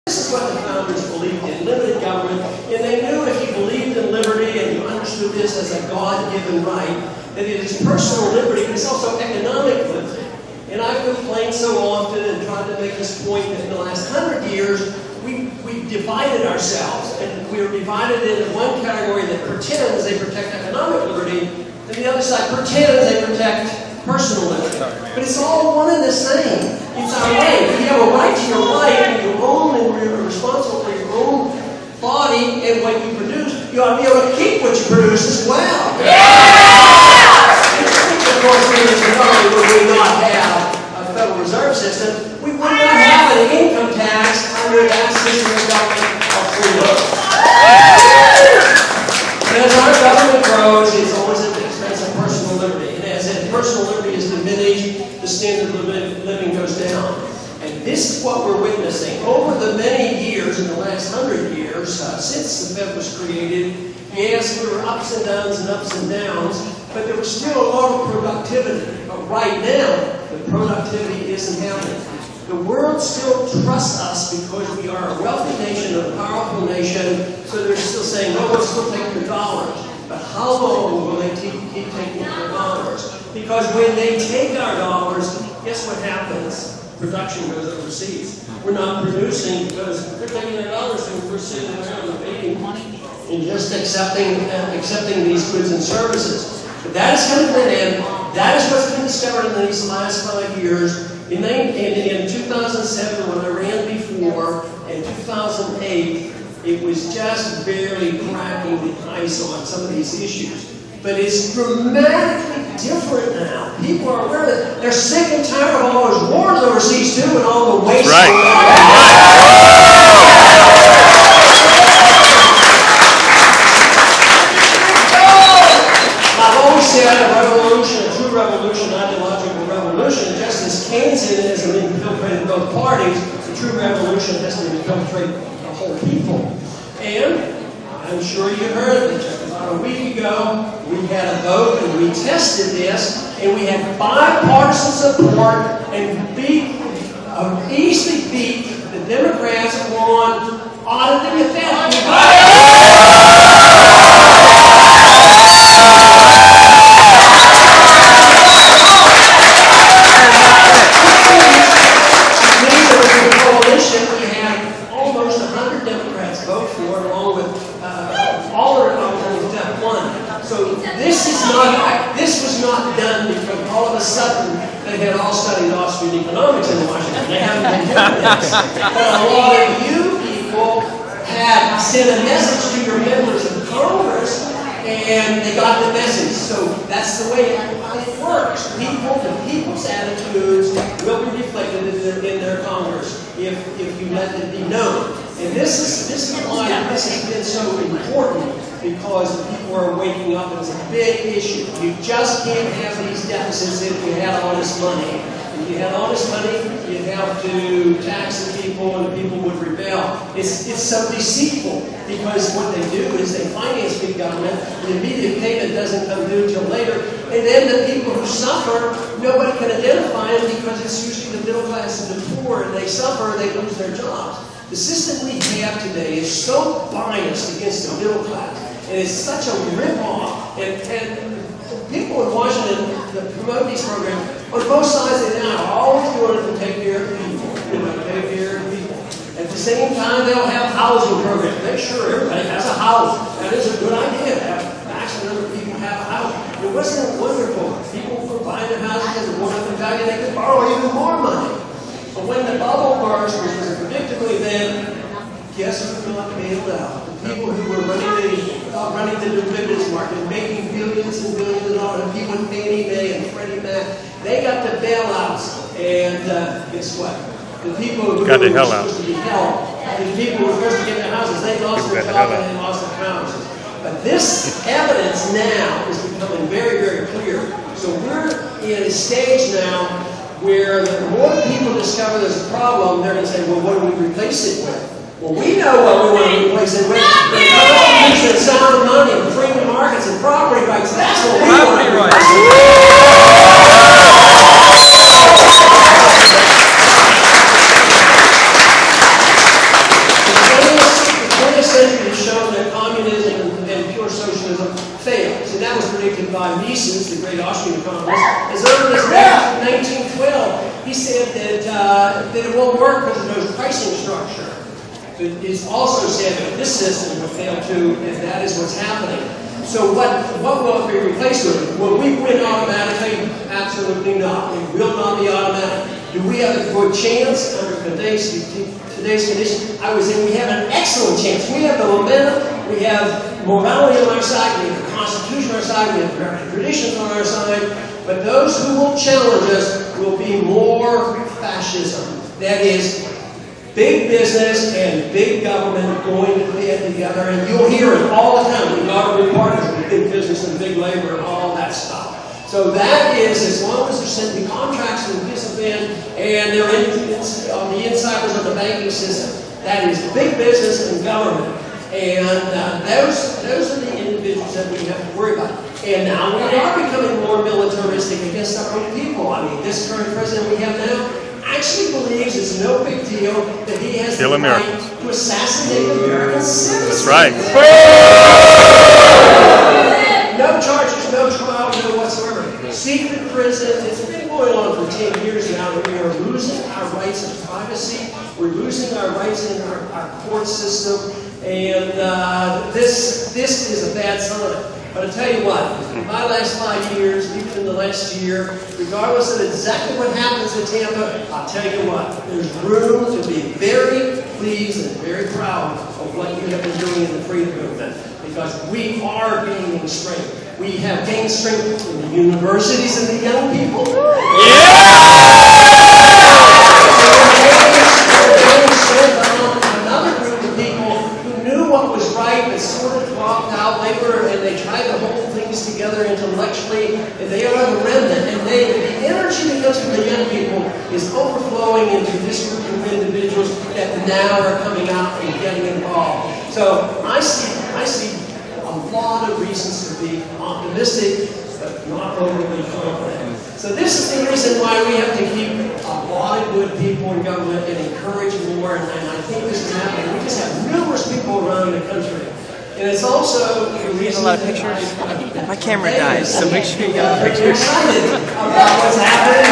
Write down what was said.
This is what the founders believed in, limited government, and they knew if you believed in liberty and you understood this as a God-given right, that it is personal liberty, but it's also economic liberty. And I've complained so often and tried to make this point that in the last 100 years, we've divided ourselves, and we're divided into one category that pretends they protect economic liberty, and the other side pretends they protect personal liberty. But it's all one and the same. It's our right. You have a right to your life, and your own, and you're responsible for your own body and what you produce. You ought to be able to keep what you produce as well. Of course, in this economy, would we not have a Federal Reserve System, we would not have an income tax under that system of government of free loans. And as our government grows, it's always at the expense of personal liberty. And as personal liberty is diminished, the standard of living goes down. And this is what we're witnessing. Over the many years, in the last 100 years, since the Fed was created, yes, there were ups and downs, but there was still a lot of productivity. But right now, the productivity isn't happening. The world still trusts us because we are a wealthy nation, a powerful nation, so they're still saying, no, we'll still take your dollars. But how long will they keep taking your dollars? Because when they take our dollars, guess what happens? Production goes overseas. We're not producing because they're taking our dollars and we're sitting around debating and just accepting these goods and services. But that is coming to an end. That is what's been discovered in these last 5 years. In 2007, when I ran before, and 2008, it was just barely cracking the ice on some of these issues. But it's dramatically different now. People are aware that they're sick and tired of all those wars overseas too, and all the waste. I've always said a true revolution, ideological revolution, just as Keynesianism infiltrated both parties, a true revolution has to infiltrate the whole people. And I'm sure you heard that about a week ago, we had a vote and we tested this, and we had bipartisan support and easily beat the Democrats on auditing the Fed. We had almost 100 Democrats vote for it, along with all the Republicans except one. So this was not done because all of a sudden they had all studied Austrian economics in Washington. They haven't been doing this. But a lot of you people had sent a message to your members of Congress, and they got the message. So that's the way it works. The people's attitudes will be reflected in their Congress if you let it be known. And this is why this has been so important, because people are waking up. It's a big issue. You just can't have these deficits if you had honest money. If you had honest money, you'd have to tax the people and the people would rebel. It's so deceitful, because what they do is they finance big government, the immediate payment doesn't come due until later, and then the people who suffer, nobody can identify them because it's usually the middle class and the poor, and they suffer, they lose their jobs. The system we have today is so biased against the middle class, and it's such a rip-off, and people in Washington that promote these programs, on both sides of the aisle, are always doing it to take care of the people. Take care of the people. At the same time, they'll have housing programs. Make sure everybody has a house. That is a good idea. Have a maximum number of people have a house. It wasn't wonderful. People were buying their houses and going up in value, they could borrow even more money. But when the bubble burst, which was a predictable event, guess who got bailed out? The people who were running the derivatives market, making billions and billions of dollars, the people with Fannie Mae and Freddie Mac, they got the bailouts. And guess what? The people who were supposed to be helped, the people who were supposed to get their houses, they lost their job and they lost their houses. But this evidence now is becoming very, very clear. So we're in a stage now where the more people discover there's a problem, they're going to say, well, what do we replace it with? Well, we know what we want to replace it with. The sound money, free markets, and property rights. That's what we want to replace it with. by Mises, the great Austrian economist, as early as 1912. He said that it won't work because of those pricing structure. But it's also said that this system will fail too, and that is what's happening. So what will it be replaced with? Will we win automatically? Absolutely not. We will not be automatic. Do we have a good chance under today's conditions? I would say we have an excellent chance. We have the momentum, we have morality on our side, we have the Constitution on our side, we have American traditions on our side, but those who will challenge us will be more fascism. That is, big business and big government going to band together, and you'll hear it all the time. We got to be partners with big business and big labor and all that stuff. So that is, as long as they're sending contracts to discipline and they're on the insiders of the banking system, that is big business and government. And those are the individuals that we have to worry about. And now we are becoming more militaristic against our own people. I mean, this current president we have now actually believes it's no big deal that he has the right to assassinate American citizens. That's right. No charges, no trial, no whatsoever. Secret prison. It's been going on for 10 years now. We are losing our rights of privacy. We're losing our rights in our court system. And this is a bad sign. But I tell you what, in my last 5 years, even in the last year, regardless of exactly what happens in Tampa, I'll tell you what, there's room to be very pleased and very proud of what you have been doing in the freedom movement, because we are gaining strength. We have gained strength in the universities and the young people. Another group of people who knew what was right but sort of dropped out later, and they tried to hold things together intellectually, and they are the remnant. And the energy that comes from the young people is overflowing into this group of individuals that now are coming out and getting involved. So I see a lot of reasons to be optimistic, but not overly confident. So this is the reason why we have to keep a lot of good people in government and encourage more, and I think this is happening. We just have numerous people around the country. And it's also the reason a lot of pictures. My camera dies, so make sure you got pictures. Excited about what's happening.